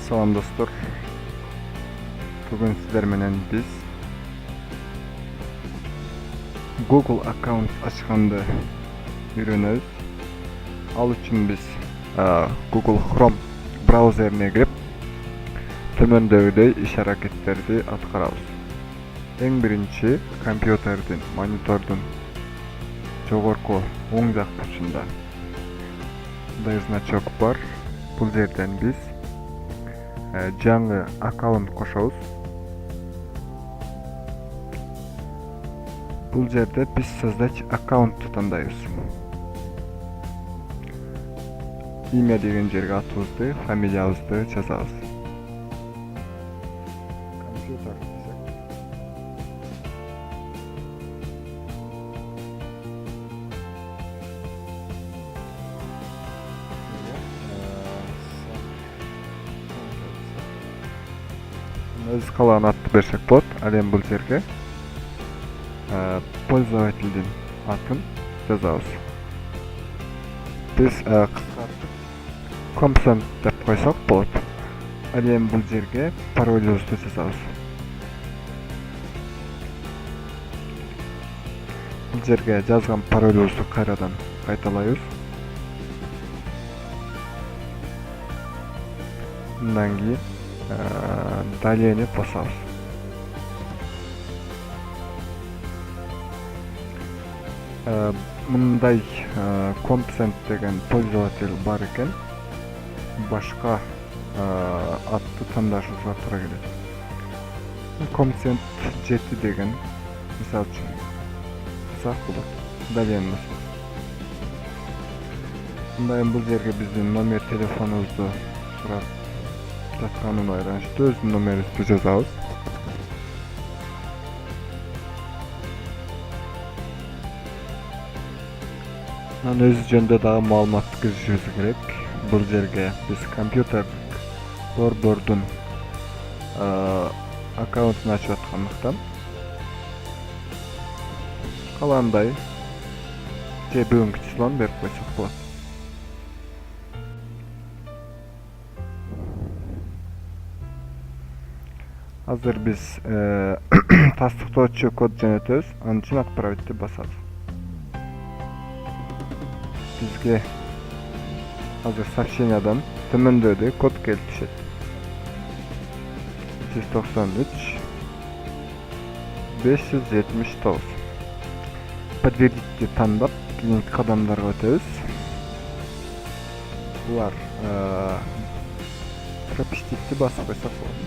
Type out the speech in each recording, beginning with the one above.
Salam dostlar. Bugün sizler menен biz Google account açkanды үйрөнөбүz. Ал үчүн biz Google Chrome браузерине кирип, төмөндөгүдөй иш аракеттерди аткарабыз. Эң биринчи компьютердин, монитордун жогорку оң жак бурчунда мындай значок бар. Бул жерден biz жаңы аккаунт кошобуз. Бул жерде biz создать аккаунтту тандайбыз. Имя деген жерге атыбызды, фамилиябызды жазабыз. Компьютер десек. Өз калган атты берсек болот. Ал эми бул жерге пользовательдин атын жазабыз. Biz кыскартып Compson деп койсок болот. Ал эми бул жерге паролубузду жазабыз. Бул жерге жазган паролубузду кайрадан кайталайбыз. Мындан кийин далее басабыз. Мындай Compson деген пользователь бар экен. Башка атты тандашыбызга туура келет. Compson 7 деген мисалы үчүн жазсак болот. Далее басабыз. Мындай бул жерге биздин номер телефонубузду сурап жатканына байланыштуу өз номерибизди жазабыз. Анан өзү жөнүндө дагы маалымат киргизишибиз керек. Бул жерге биз компьютерлик борбордун аккаунтун ачып аткандыктан калагандай же бүгүнкү числону берип койсок болот. Азыр биз тастыктоочу код жөнөтөбүз, анын үчүн отправить басабыз. Бизге азыр сообщениядан төмөндөгүдөй код келип түшөт. 393 579. Подтвердите тандап, кийинки кадамдарга өтөбүз. Булар пропустить басып койсок болот.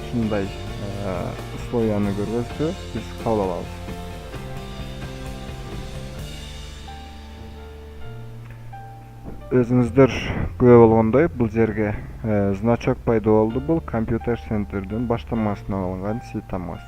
Ушундай условияны көргөзүп биз кабыл алабыз. Өзүңүздөр күбө болгондой, бул жерге значок пайда болду. Бул компьютер центрдин баштамасынан алынган ситамыз.